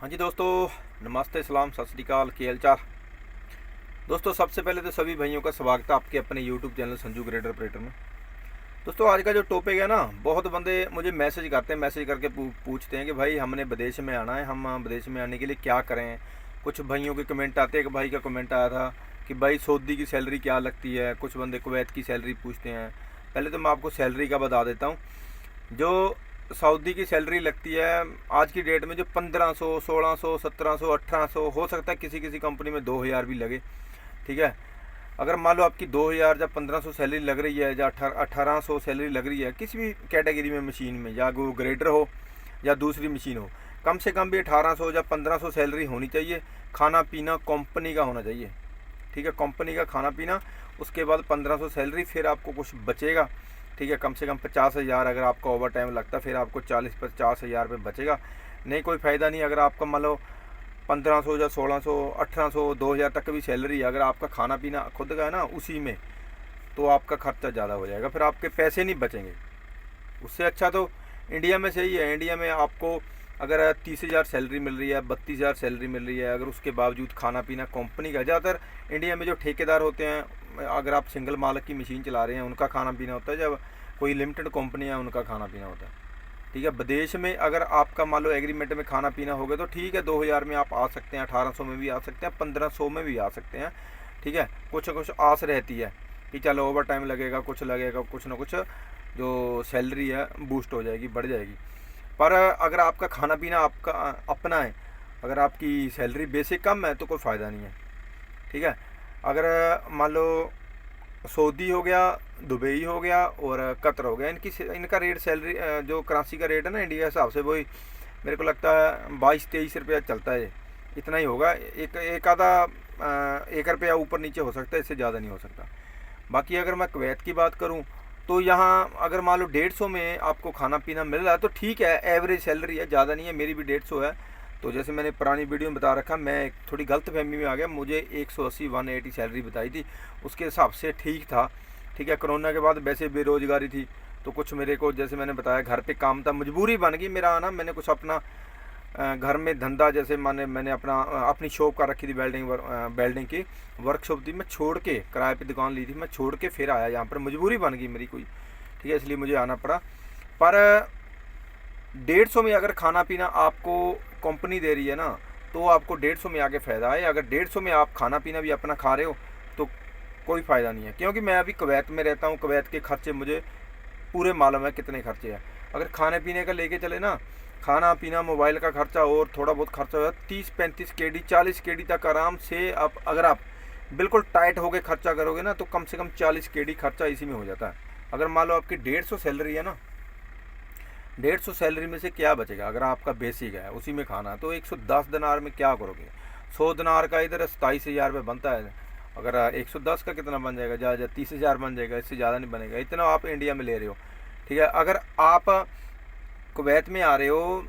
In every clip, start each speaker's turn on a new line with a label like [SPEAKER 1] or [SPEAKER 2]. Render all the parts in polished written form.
[SPEAKER 1] हाँ जी दोस्तों, नमस्ते, सलाम, सत श्री अकाल, क्या हाल चाल। दोस्तों सबसे पहले तो सभी भाइयों का स्वागत है आपके अपने YouTube channel Sanju grader operator में। दोस्तों आज का जो टॉपिक है ना, बहुत बंदे मुझे मैसेज करते हैं, मैसेज करके पूछते हैं कि भाई हमने विदेश में आना है, हम विदेश में आने के लिए क्या करें। कुछ भाइयों के कमेंट आते हैं, एक भाई का कमेंट आया था कि भाई सऊदी की सैलरी क्या लगती है, कुछ बंदे कुवैत की सैलरी पूछते हैं। पहले तो मैं आपको सैलरी का बता देता हूँ। जो सऊदी की सैलरी लगती है आज की डेट में, जो 1500, 1600, 1700, 1800, हो सकता है किसी किसी कंपनी में 2000 भी लगे। ठीक है, अगर मान लो आपकी 2000 या 1500 सैलरी लग रही है, या 1800 सैलरी लग रही है किसी भी कैटेगरी में, मशीन में, या वो ग्रेडर हो या दूसरी मशीन हो, कम से कम भी 1800 या 1500 सैलरी होनी चाहिए। खाना पीना कंपनी का होना चाहिए। ठीक है, कंपनी का खाना पीना, उसके बाद 1500 सैलरी, फिर आपको कुछ बचेगा। ठीक है, कम से कम 50,000 अगर आपका ओवर टाइम लगता है, फिर आपको 40-50,000 रुपये बचेगा। नहीं, कोई फ़ायदा नहीं। अगर आपका मान लो 1500 या 1600, 1800, 2000 तक की भी सैलरी है, अगर आपका खाना पीना खुद का है ना उसी में, तो आपका खर्चा ज़्यादा हो जाएगा, फिर आपके पैसे नहीं बचेंगे। उससे अच्छा तो इंडिया में सही है। इंडिया में आपको अगर 30,000 सैलरी मिल रही है, 32,000 सैलरी मिल रही है, अगर उसके बावजूद खाना पीना कंपनी का, ज़्यादातर इंडिया में जो ठेकेदार होते हैं, अगर आप सिंगल मालिक की मशीन चला रहे हैं, उनका खाना पीना होता है। जब कोई लिमिटेड कंपनी है, उनका खाना पीना होता है। ठीक है, विदेश में अगर आपका मान लो एग्रीमेंट में खाना पीना हो गया तो ठीक है, 2000 में आप आ सकते हैं, 1800 में भी आ सकते हैं, 1500 में भी आ सकते हैं। ठीक है, कुछ ना कुछ आस रहती है कि चलो ओवर टाइम लगेगा, कुछ लगेगा, कुछ ना कुछ जो सैलरी है बूस्ट हो जाएगी, बढ़ जाएगी। पर अगर आपका खाना पीना आपका अपना है, अगर आपकी सैलरी बेसिक कम है, तो कोई फ़ायदा नहीं है। ठीक है, अगर मान लो सऊदी हो गया, दुबई हो गया और कतर हो गया, इनका रेट सैलरी जो करेंसी का रेट है ना इंडिया के हिसाब से, वही मेरे को लगता है 22-23 रुपया चलता है। इतना ही होगा, एक आधा 1 रुपया ऊपर नीचे हो सकता है, इससे ज़्यादा नहीं हो सकता। बाकी अगर मैं कुवैत की बात करूं, तो यहाँ अगर मान लो 150 में आपको खाना पीना मिल रहा है तो ठीक है, एवरेज सैलरी है, ज़्यादा नहीं है। मेरी भी 150 है। तो जैसे मैंने पुरानी वीडियो में बता रखा, मैं थोड़ी गलत फहमी में आ गया, मुझे 180, 180 सैलरी बताई थी, उसके हिसाब से ठीक था। ठीक है, कोरोना के बाद वैसे बेरोज़गारी थी, तो कुछ मेरे को, जैसे मैंने बताया, घर पे काम था, मजबूरी बन गई मेरा आना। मैंने कुछ अपना घर में धंधा, जैसे मैंने अपनी शॉप का रखी थी, वेल्डिंग की वर्कशॉप थी, मैं छोड़ के किराए पे दुकान ली थी, मैं छोड़ के फिर आया यहाँ पर, मजबूरी बन गई मेरी कोई। ठीक है, इसलिए मुझे आना पड़ा। पर 150 में अगर खाना पीना आपको कंपनी दे रही है ना, तो आपको 150 में आके फ़ायदा है। अगर 150 में आप खाना पीना भी अपना खा रहे हो तो कोई फ़ायदा नहीं है, क्योंकि मैं अभी कुवैत में रहता हूँ। कुवैत के खर्चे मुझे पूरे मालूम है कितने खर्चे हैं। अगर खाने पीने का लेके चले ना, खाना पीना, मोबाइल का खर्चा और थोड़ा बहुत खर्चा हो जाता है, 30-35 केडी, 40 केडी तक आराम से। आप अगर आप बिल्कुल टाइट होके खर्चा करोगे ना, तो कम से कम 40 केडी खर्चा इसी में हो जाता है। अगर मान लो आपकी 150 सैलरी है ना, 150 सैलरी में से क्या बचेगा? अगर आपका बेसिक है उसी में खाना, तो 110 दिनार में क्या करोगे? 100 दिनार का इधर 27,000 रुपये बनता है। अगर 110 का कितना बन जाएगा? ज़्यादा 30,000 बन जाएगा, इससे ज़्यादा नहीं बनेगा। इतना आप इंडिया में ले रहे हो। ठीक है, अगर आप कुवैत में आ रहे हो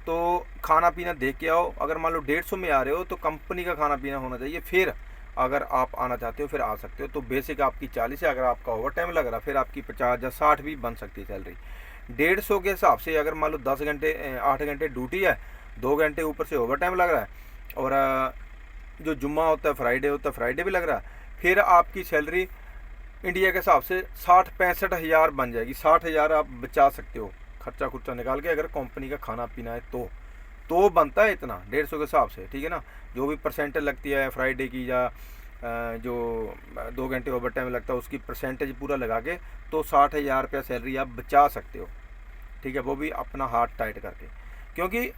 [SPEAKER 1] तो खाना पीना देख के आओ। अगर मान लो 150 में आ रहे हो तो कंपनी का खाना पीना होना चाहिए, फिर अगर आप आना चाहते हो फिर आ सकते हो। तो बेसिक आपकी 40 है, अगर आपका ओवर टाइम लग रहा फिर आपकी 50 या 60 भी बन सकती है सैलरी। 150 के हिसाब से अगर मान लो 10 घंटे 8 घंटे ड्यूटी है, 2 घंटे ऊपर से ओवर टाइम लग रहा है, और जो जुम्मा होता है, फ्राइडे होता है, फ्राइडे भी लग रहा है, फिर आपकी सैलरी इंडिया के हिसाब से 60-65,000 बन जाएगी। 60,000 आप बचा सकते हो खर्चा खुर्चा निकाल के, अगर कंपनी का खाना पीना है तो बनता है इतना 150 के हिसाब से। ठीक है ना, जो भी परसेंटेज लगती है फ्राइडे की, या जो 2 घंटे ओवर टाइम लगता है, उसकी परसेंटेज पूरा लगा के, तो 60,000 रुपया सैलरी आप बचा सकते हो। ठीक है, वो भी अपना हाथ टाइट करके। क्योंकि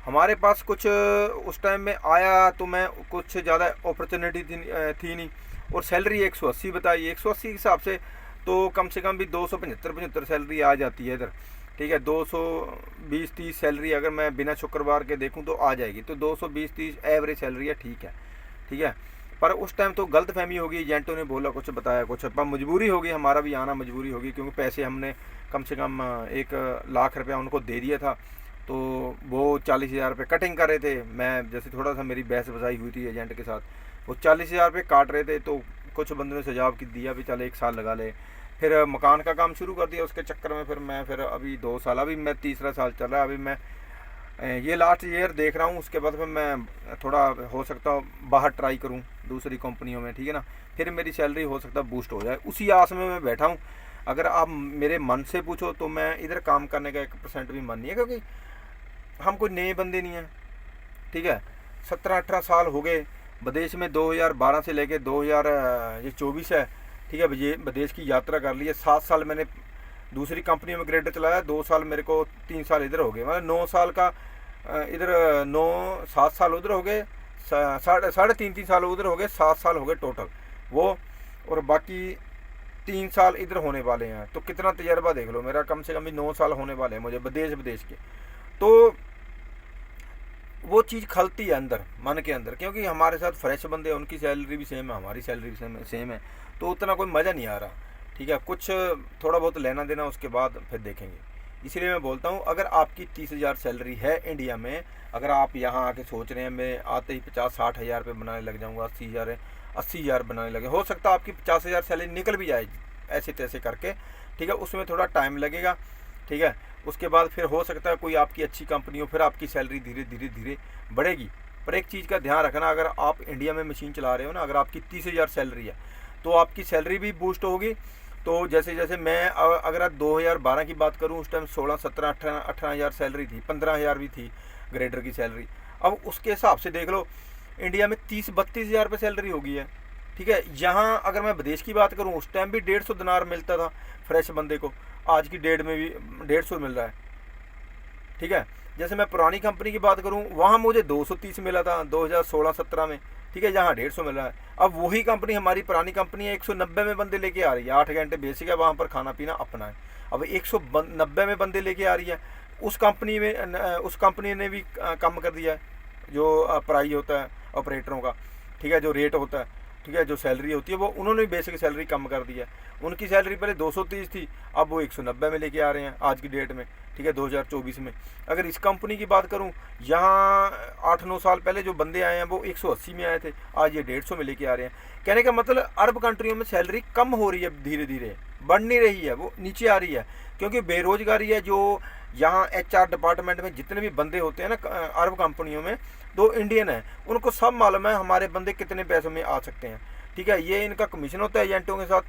[SPEAKER 1] हमारे पास कुछ उस टाइम में आया तो मैं कुछ ज़्यादा अपॉर्चुनिटी थी नहीं, और सैलरी 180 बताई। 180 के हिसाब से तो कम से कम भी 275 सैलरी आ जाती है इधर। ठीक है, 220-30 सैलरी अगर मैं बिना शुक्रवार के देखूं तो आ जाएगी। तो 220-30 एवरेज सैलरी है, ठीक है। ठीक है, पर उस टाइम तो गलत फहमी होगी, एजेंटों ने बोला कुछ, बताया कुछ, पर मजबूरी होगी, हमारा भी आना मजबूरी होगी, क्योंकि पैसे हमने कम से कम 1 लाख रुपया उनको दे दिया था। तो वो 40,000 रुपये कटिंग कर रहे थे। मैं जैसे थोड़ा सा मेरी बहस बसाई हुई थी एजेंट के साथ, वो 40,000 रुपये काट रहे थे। तो कुछ बंदों ने सुझाव दिया भी चल 1 साल लगा ले। फिर मकान का काम शुरू कर दिया उसके चक्कर में। फिर अभी 2 साल, अभी मैं तीसरा साल चल रहा है, अभी मैं ये लास्ट ईयर देख रहा हूँ, उसके बाद फिर मैं थोड़ा हो सकता है बाहर ट्राई करूँ दूसरी कंपनियों में, ठीक है ना, फिर मेरी सैलरी हो सकता है बूस्ट हो जाए, उसी आस में मैं बैठा हूँ। अगर आप मेरे मन से पूछो तो मैं इधर काम करने का 1% भी मन नहीं है, क्योंकि हम कोई नए बंदे नहीं हैं, ठीक है। 17-18 साल हो गए विदेश में, 2012 से लेके 2024 है, ठीक है, ये विदेश की यात्रा कर ली है। 7 साल मैंने दूसरी कंपनी में ग्रेडर चलाया, 2 साल मेरे को, 3 साल इधर हो गए, मतलब 9 साल का इधर 7 साल उधर हो गए, साढ़े 3 साल उधर हो गए, 7 साल हो गए टोटल वो, और बाकी 3 साल इधर होने वाले हैं। तो कितना तजर्बा देख लो मेरा, कम से कम भी 9 साल होने वाले हैं मुझे विदेश के। तो वो चीज़ खलती है अंदर, मन के अंदर, क्योंकि हमारे साथ फ्रेश बंदे हैं, उनकी सैलरी भी सेम है, हमारी सैलरी भी सेम है, तो उतना कोई मज़ा नहीं आ रहा, ठीक है। कुछ थोड़ा बहुत लेना देना, उसके बाद फिर देखेंगे। इसलिए मैं बोलता हूँ, अगर आपकी 30,000 सैलरी है इंडिया में, अगर आप यहाँ आके सोच रहे हैं मैं आते ही 50-60 हज़ार रुपये बनाने लग जाऊँगा, 80,000 बनाने लगे, हो सकता है आपकी 50,000 सैलरी निकल भी जाए ऐसे तैसे करके, ठीक है, उसमें थोड़ा टाइम लगेगा, ठीक है। उसके बाद फिर हो सकता है कोई आपकी अच्छी कंपनी हो, फिर आपकी सैलरी धीरे धीरे बढ़ेगी। पर एक चीज़ का ध्यान रखना, अगर आप इंडिया में मशीन चला रहे हो ना, अगर आपकी 30,000 सैलरी है तो आपकी सैलरी भी बूस्ट होगी। तो जैसे जैसे मैं अगर 2012 की बात करूं, उस टाइम 16, 17, 18 हज़ार सैलरी थी, 15 हज़ार भी थी ग्रेडर की सैलरी। अब उसके हिसाब से देख लो, इंडिया में 30-32 हज़ार रुपये सैलरी हो गई है, ठीक है। यहाँ अगर मैं विदेश की बात करूँ, उस टाइम भी 150 दिनार मिलता था फ्रेश बंदे को, आज की डेट में भी 150 मिल रहा है, ठीक है। जैसे मैं पुरानी कंपनी की बात करूँ, वहाँ मुझे 230 मिला था 2016-17 में, ठीक है, यहाँ 150 मिल रहा है। अब वही कंपनी, हमारी पुरानी कंपनी है, 190 में बंदे लेके आ रही है, 8 घंटे बेसिक है, वहाँ पर खाना पीना अपना है। अब 190 में बंदे लेके आ रही है, उस कंपनी ने भी कम कर दिया है जो प्राइस होता है ऑपरेटरों का, ठीक है, जो रेट होता है, ठीक है, जो सैलरी होती है वो उन्होंने भी बेसिक सैलरी कम कर दी है। उनकी सैलरी पहले 230 थी, अब वो 190 में लेके आ रहे हैं आज की डेट में, ठीक है, 2024 में। अगर इस कंपनी की बात करूं, यहाँ 8-9 साल पहले जो बंदे आए हैं वो 180 में आए थे, आज ये 150 में लेके आ रहे हैं। कहने का मतलब अरब कंट्रियों में सैलरी कम हो रही है, धीरे धीरे बढ़ नहीं रही है, वो नीचे आ रही है, क्योंकि बेरोजगारी है। जो यहाँ HR डिपार्टमेंट में जितने भी बंदे होते हैं ना अरब कंपनियों में, दो इंडियन हैं, उनको सब मालूम है हमारे बंदे कितने पैसों में आ सकते हैं, ठीक है। ये इनका कमीशन होता है एजेंटों के साथ,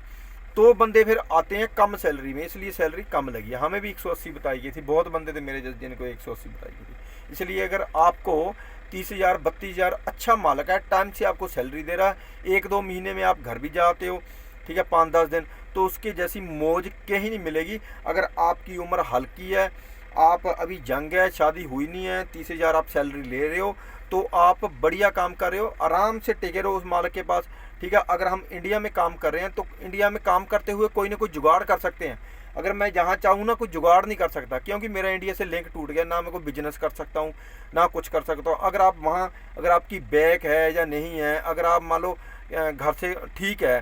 [SPEAKER 1] तो बंदे फिर आते हैं कम सैलरी में, इसलिए सैलरी कम लगी है। हमें भी 180 बताई गई थी, बहुत बंदे थे मेरे जैसे जिनको 180 बताई गई थी। इसलिए अगर आपको 30,000 32,000 अच्छा मालिक है, टाइम से आपको सैलरी दे रहा है, 1-2 महीने में आप घर भी जाते हो, ठीक है, 5-10 दिन, तो उसकी जैसी मौज कहीं नहीं मिलेगी। अगर आपकी उम्र हल्की है, आप अभी यंग है, शादी हुई नहीं है, 30,000 आप सैलरी ले रहे हो, तो आप बढ़िया काम कर रहे हो, आराम से टिके रहो उस मालिक के पास, ठीक है। अगर हम इंडिया में काम कर रहे हैं तो इंडिया में काम करते हुए कोई ना कोई जुगाड़ कर सकते हैं। अगर मैं जहाँ चाहूँ ना, कोई जुगाड़ नहीं कर सकता, क्योंकि मेरा इंडिया से लिंक टूट गया, ना मैं कोई बिजनेस कर सकता हूँ, ना कुछ कर सकता हूँ। अगर आप वहाँ, अगर आपकी बैक है या नहीं है, अगर आप मान लो घर से ठीक है,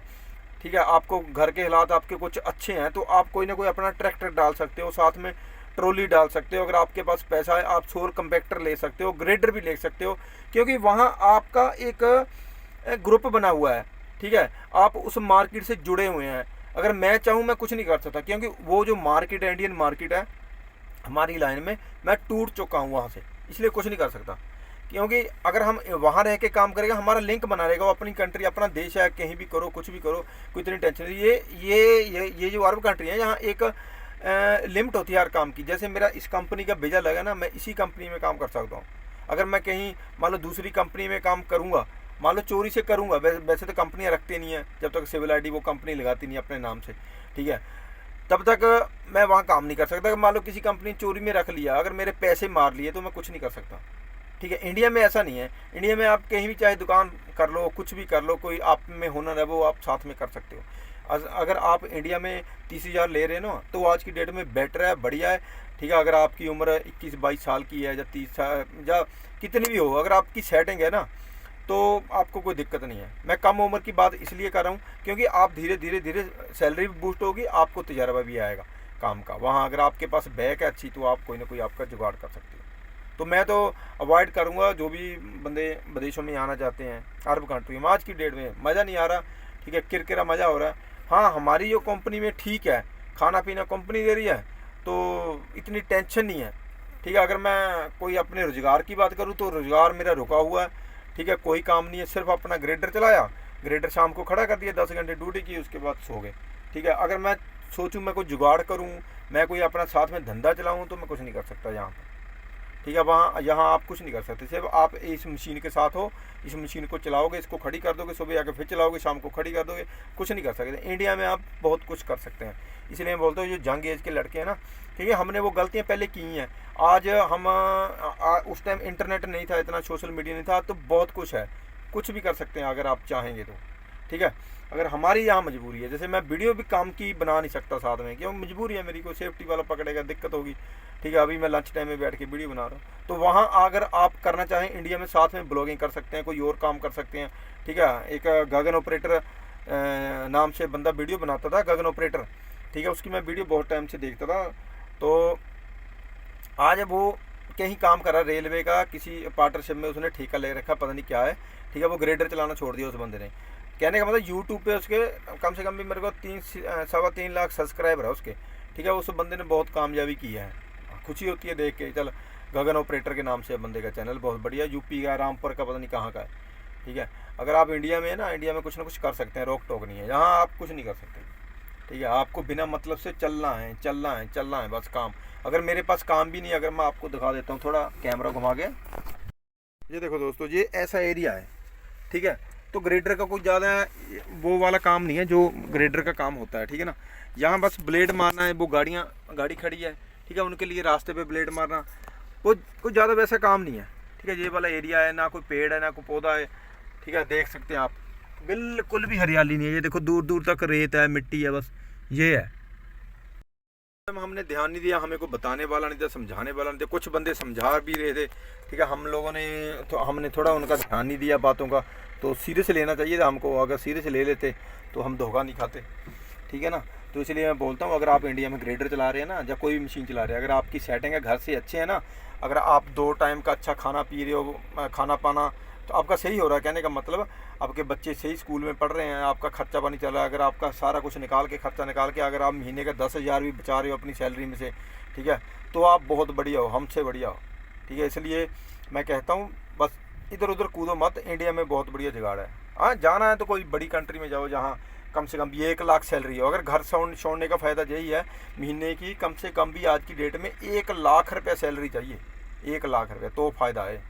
[SPEAKER 1] ठीक है, आपको घर के हालात आपके कुछ अच्छे हैं, तो आप कोई ना कोई अपना ट्रैक्टर डाल सकते हो, साथ में ट्रॉली डाल सकते हो। अगर आपके पास पैसा है, आप सोल कंपैक्टर ले सकते हो, ग्रेडर भी ले सकते हो, क्योंकि वहाँ आपका एक ग्रुप बना हुआ है, ठीक है, आप उस मार्केट से जुड़े हुए हैं। अगर मैं चाहूँ मैं कुछ नहीं कर सकता, क्योंकि वो जो मार्केट है, इंडियन मार्केट है हमारी लाइन में, मैं टूट चुका हूँ वहाँ से, इसलिए कुछ नहीं कर सकता। क्योंकि अगर हम वहाँ रह के काम करेगा, हमारा लिंक बना रहेगा, वो अपनी कंट्री, अपना देश है, कहीं भी करो, कुछ भी करो, कोई इतनी टेंशन नहीं। ये जो अरब कंट्री है, यहाँ एक लिमिट होती है हर काम की। जैसे मेरा इस कंपनी का वीज़ा लगा ना, मैं इसी कंपनी में काम कर सकता हूँ। अगर मैं कहीं मान लो दूसरी कंपनी में काम करूँगा, मान लो चोरी से करूँगा, वैसे तो कंपनियाँ रखती नहीं है, जब तक सिविल ID वो कंपनी लगाती नहीं अपने नाम से, ठीक है, तब तक मैं वहाँ काम नहीं कर सकता। मान लो किसी कंपनी चोरी में रख लिया, अगर मेरे पैसे मार लिए, तो मैं कुछ नहीं कर सकता, ठीक है। इंडिया में ऐसा नहीं है, इंडिया में आप कहीं भी चाहे दुकान कर लो, कुछ भी कर लो, कोई आप में हुनर है वो आप साथ में कर सकते हो। अगर आप इंडिया में 30,000 ले रहे हो ना, तो आज की डेट में बेटर है, बढ़िया है, ठीक है। अगर आपकी उम्र 21-22 साल की है, या 30 साल, या कितनी भी हो, अगर आपकी सेटिंग है ना, तो आपको कोई दिक्कत नहीं है। मैं कम उम्र की बात इसलिए कर रहा हूँ, क्योंकि आप धीरे धीरे सैलरी भी बूस्ट होगी, आपको तजर्बा भी आएगा काम का। वहाँ अगर आपके पास बैक है अच्छी, तो आप कोई ना कोई आपका जुगाड़ कर सकते हो। तो मैं तो अवॉइड करूँगा, जो भी बंदे विदेशों में आना चाहते हैं अरब कंट्री में, आज की डेट में मज़ा नहीं आ रहा, ठीक है, किरकिरा मज़ा हो रहा है। हाँ, हमारी जो कंपनी में ठीक है, खाना पीना कंपनी दे रही है, तो इतनी टेंशन नहीं है, ठीक ठीक है। अगर मैं कोई अपने रोज़गार की बात करूँ तो रोज़गार मेरा रुका हुआ है, ठीक है, कोई काम नहीं है, सिर्फ अपना ग्रेडर चलाया, ग्रेडर शाम को खड़ा कर दिया, 10 घंटे ड्यूटी की, उसके बाद सो गए, ठीक है। अगर मैं सोचूं मैं कोई जुगाड़ करूं, मैं कोई अपना साथ में धंधा चलाऊं, तो मैं कुछ नहीं कर सकता यहाँ पर, ठीक है। वहाँ यहाँ आप कुछ नहीं कर सकते, सिर्फ आप इस मशीन के साथ हो, इस मशीन को चलाओगे, इसको खड़ी कर दोगे, सुबह आके फिर चलाओगे, शाम को खड़ी कर दोगे, कुछ नहीं कर सकते। इंडिया में आप बहुत कुछ कर सकते हैं, इसलिए मैं बोलता हूँ जो यंग एज के लड़के हैं ना, ठीक है, हमने वो गलतियाँ पहले की हैं। आज हम उस टाइम इंटरनेट नहीं था, इतना सोशल मीडिया नहीं था, तो बहुत कुछ है, कुछ भी कर सकते हैं अगर आप चाहेंगे तो, ठीक है। अगर हमारी यहाँ मजबूरी है, जैसे मैं वीडियो भी काम की बना नहीं सकता साथ में, क्यों, मजबूरी है मेरी, को सेफ्टी वाला पकड़ेगा, दिक्कत होगी, ठीक है। अभी मैं लंच टाइम में बैठ के वीडियो बना रहा हूँ, तो वहाँ अगर आप करना चाहें इंडिया में, साथ में ब्लॉगिंग कर सकते हैं, कोई और काम कर सकते हैं, ठीक है। एक गगन ऑपरेटर नाम से बंदा वीडियो बनाता था, गगन ऑपरेटर, ठीक है, उसकी मैं वीडियो बहुत टाइम से देखता था। तो आज वो कहीं काम कर रहा है रेलवे का, किसी पार्टनरशिप में उसने ठेका ले रखा, पता नहीं क्या है, ठीक है। वो ग्रेडर चलाना छोड़ दिया उस बंदे ने। कहने का मतलब यूट्यूब पे उसके कम से कम भी मेरे को 3-3.25 लाख सब्सक्राइबर है उसके, ठीक है। उस बंदे ने बहुत कामयाबी की है, खुशी होती है देख के। चल, गगन ऑपरेटर के नाम से बंदे का चैनल बहुत बढ़िया, यूपी का, रामपुर का, पता नहीं कहाँ का है, ठीक है। अगर आप इंडिया में है ना, इंडिया में कुछ ना कुछ कर सकते हैं, रोक टोक नहीं है, यहाँ आप कुछ नहीं कर सकते, ठीक है। आपको बिना मतलब से चलना है, चलना है, चलना है, बस काम। अगर मेरे पास काम भी नहीं, अगर मैं आपको दिखा देता हूँ, थोड़ा कैमरा घुमा के, ये देखो दोस्तों, ये ऐसा एरिया है, ठीक है। तो ग्रेडर का कोई ज़्यादा वो वाला काम नहीं है जो ग्रेडर का काम होता है, ठीक है ना। यहाँ बस ब्लेड मारना है, वो गाड़ी खड़ी है, ठीक है, उनके लिए रास्ते पे ब्लेड मारना, वो कोई ज़्यादा वैसा काम नहीं है, ठीक है। ये वाला एरिया है, ना कोई पेड़ है, ना कोई पौधा है, ठीक है, देख सकते हैं आप, बिल्कुल भी हरियाली नहीं है। ये देखो दूर दूर तक रेत है, मिट्टी है, बस ये है। हमने ध्यान नहीं दिया, हमें को बताने वाला नहीं था, समझाने वाला नहीं था। कुछ बंदे समझा भी रहे थे, ठीक है, हम लोगों ने हमने थोड़ा उनका ध्यान नहीं दिया बातों का। तो सीरियस लेना चाहिए था हमको, अगर सीरियस ले लेते तो हम धोखा नहीं खाते, ठीक है ना। तो इसलिए मैं बोलता हूँ, अगर आप इंडिया में ग्रेडर चला रहे हैं ना, या कोई भी मशीन चला रहे हैं, अगर आपकी सेटिंग है, घर से अच्छे है ना, अगर आप 2 टाइम का अच्छा खाना पी रहे हो, खाना पाना, तो आपका सही हो रहा है। कहने का मतलब आपके बच्चे सही स्कूल में पढ़ रहे हैं, आपका खर्चा पानी चल रहा है, अगर आपका सारा कुछ निकाल के, खर्चा निकाल के, अगर आप महीने का 10,000 भी बचा रहे हो अपनी सैलरी में से, ठीक है, तो आप बहुत बढ़िया हो, हमसे बढ़िया हो, ठीक है। इसलिए मैं कहता हूँ बस इधर उधर कूदो मत, इंडिया में बहुत बढ़िया जुगाड़ है। हाँ, जाना है तो कोई बड़ी कंट्री में जाओ जहाँ कम से कम 1 लाख सैलरी हो। अगर घर छोड़ने का फ़ायदा यही है, महीने की कम से कम भी आज की डेट में 1 लाख रुपये सैलरी चाहिए, 1 लाख रुपये, तो फ़ायदा है,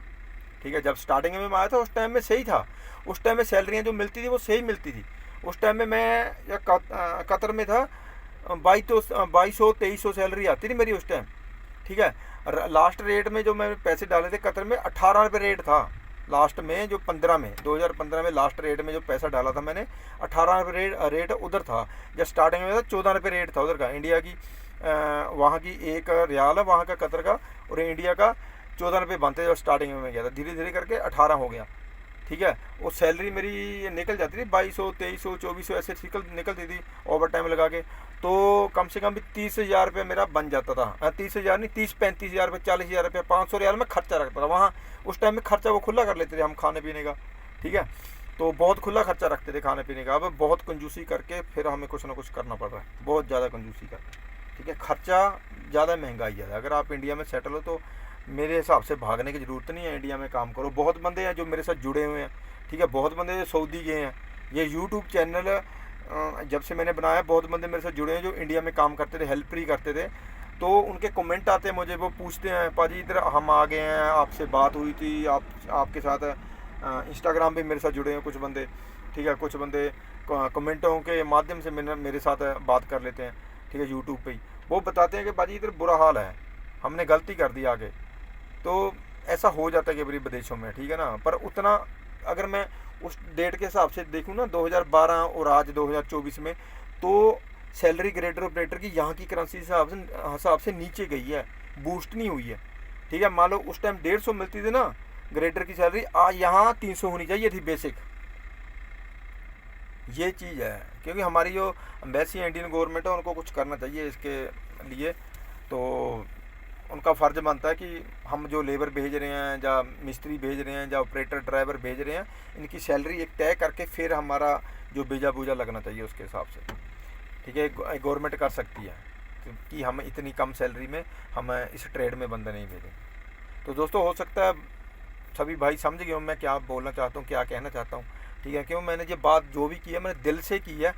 [SPEAKER 1] ठीक है। जब स्टार्टिंग में मैं आया था उस टाइम में सही था, उस टाइम में सैलरियाँ जो मिलती थी वो सही मिलती थी। उस टाइम में मैं कतर में था, 2200-2300 सैलरी आती थी मेरी उस टाइम, ठीक है। लास्ट रेट में जो मैंने पैसे डाले थे कतर में 18 रुपये रेट था लास्ट में, जो 2015 में लास्ट रेट में जो पैसा डाला था मैंने, 18 रुपये रेट उधर था। जब स्टार्टिंग में था 14 रुपये रेट था उधर का, इंडिया की वहाँ की 1 रियाल है वहाँ का कतर का, और इंडिया का 14 रुपये बनते जब स्टार्टिंग में मैं गया था। धीरे धीरे करके 18 हो गया, ठीक है। वो सैलरी मेरी निकल जाती थी 2200, 2300, 2400 ऐसे निकलती थी ओवर टाइम लगा के। तो कम से कम भी 30,000 रुपये मेरा बन जाता था, 30,000 नहीं, 30-35,000 रुपये, 40,000 रुपये, 500 रियाल में खर्चा रखता था वहाँ। उस टाइम में खर्चा वो खुला कर लेते थे हम, खाने पीने का, ठीक है। तो बहुत खुला खर्चा रखते थे खाने पीने का। अब बहुत कंजूसी करके फिर हमें कुछ ना कुछ करना पड़ रहा है, बहुत ज़्यादा कंजूसी करके, ठीक है। खर्चा ज़्यादा, महंगाई ज़्यादा। अगर आप इंडिया में सेटल हो तो मेरे हिसाब से भागने की ज़रूरत नहीं है, इंडिया में काम करो। बहुत बंदे हैं जो मेरे साथ जुड़े हुए हैं, ठीक है, बहुत बंदे जो सऊदी गए हैं। ये यूट्यूब चैनल जब से मैंने बनाया, बहुत बंदे मेरे साथ जुड़े हैं जो इंडिया में काम करते थे, हेल्प ही करते थे। तो उनके कमेंट आते हैं मुझे, वो पूछते हैं पाजी इधर हम आ गए हैं, आपसे बात हुई थी, आपके साथ इंस्टाग्राम पे मेरे साथ जुड़े हैं कुछ बंदे, ठीक है। कुछ बंदे कमेंटों के माध्यम से मेरे साथ बात कर लेते हैं, ठीक है, यूट्यूब पे ही। वो बताते हैं कि पाजी इधर बुरा हाल है, हमने गलती कर दी आगे। तो ऐसा हो जाता है कि बड़ी विदेशों में, ठीक है ना। पर उतना अगर मैं उस डेट के हिसाब से देखूँ ना, 2012 और आज 2024 में, तो सैलरी ग्रेडर ऑपरेटर की यहाँ की करेंसी हिसाब से नीचे गई है, बूस्ट नहीं हुई है, ठीक है। मान लो उस टाइम 150 मिलती थी ना ग्रेडर की सैलरी, आज यहाँ 300 होनी चाहिए थी बेसिक। ये चीज़ है, क्योंकि हमारी जो एम्बेसी इंडियन गवर्नमेंट है उनको कुछ करना चाहिए इसके लिए। तो उनका फ़र्ज़ बनता है कि हम जो लेबर भेज रहे हैं, या मिस्त्री भेज रहे हैं, या ऑपरेटर ड्राइवर भेज रहे हैं, इनकी सैलरी एक तय करके फिर हमारा जो बीजा बूजा लगना चाहिए उसके हिसाब से, ठीक है, गवर्नमेंट कर सकती है। कि हम इतनी कम सैलरी में हम इस ट्रेड में बंदे नहीं भेजेंगे। तो दोस्तों हो सकता है सभी भाई समझ गए हो मैं क्या बोलना चाहता हूँ, क्या कहना चाहता हूँ, ठीक है। क्यों मैंने ये बात जो भी की है मैंने दिल से की है,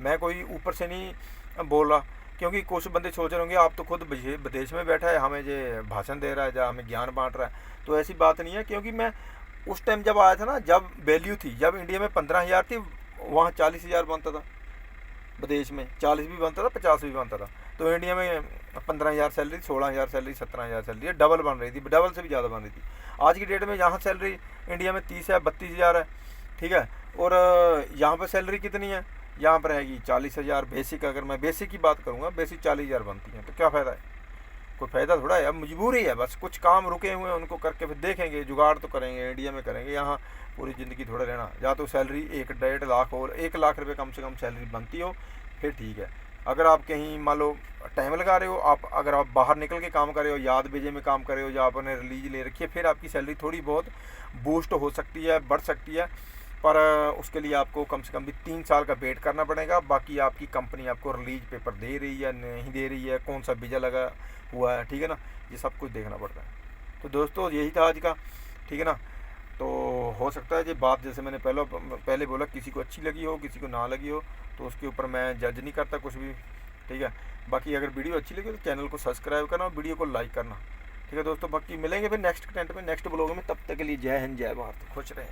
[SPEAKER 1] मैं कोई ऊपर से नहीं बोल रहा। क्योंकि कुछ बंदे सोच रहे होंगे आप तो खुद विदेश में बैठा है, हमें ये भाषण दे रहा है या हमें ज्ञान बांट रहा है, तो ऐसी बात नहीं है। क्योंकि मैं उस टाइम जब आया था ना, जब वैल्यू थी, जब इंडिया में 15,000 थी, वहाँ 40,000 बनता था, विदेश में 40 भी बनता था, 50 भी बनता था। तो इंडिया में 15,000 सैलरी, 16,000 सैलरी, 17,000 सैलरी, डबल बन रही थी, डबल से भी ज़्यादा बन रही थी। आज की डेट में यहाँ सैलरी इंडिया में 30 है, 32,000 है, ठीक है। और यहाँ पर सैलरी कितनी है, यहाँ पर रहेगी 40,000 बेसिक। अगर मैं बेसिक की बात करूँगा, बेसिक 40,000 बनती है, तो क्या फ़ायदा है, कोई फ़ायदा थोड़ा है। अब मजबूरी है, बस कुछ काम रुके हुए हैं उनको करके फिर देखेंगे, जुगाड़ तो करेंगे, इंडिया में करेंगे, यहाँ पूरी ज़िंदगी थोड़ा रहना। या तो सैलरी 1-1.5 लाख और 1 लाख रुपये कम से कम सैलरी बनती हो, फिर ठीक है। अगर आप कहीं मान लो टाइम लगा रहे हो, आप अगर आप बाहर निकल के काम कर रहे हो, याद भेजे में काम कर रहे हो, या आपने रिलीज ले रखी है, फिर आपकी सैलरी थोड़ी बहुत बूस्ट हो सकती है, बढ़ सकती है। पर उसके लिए आपको कम से कम भी 3 साल का वेट करना पड़ेगा। बाकी आपकी कंपनी आपको रिलीज पेपर दे रही है नहीं दे रही है, कौन सा वीज़ा लगा हुआ है, ठीक है ना, ये सब कुछ देखना पड़ता है। तो दोस्तों यही था आज का, ठीक है ना। तो हो सकता है ये बात जैसे मैंने पहले बोला, किसी को अच्छी लगी हो, किसी को ना लगी हो, तो उसके ऊपर मैं जज नहीं करता कुछ भी, ठीक है। बाकी अगर वीडियो अच्छी लगी तो चैनल को सब्सक्राइब करना और वीडियो को लाइक करना, ठीक है दोस्तों। बाकी मिलेंगे फिर नेक्स्ट कंटेंट में, नेक्स्ट ब्लॉग में। तब तक के लिए जय हिंद, जय भारत, खुश रहें।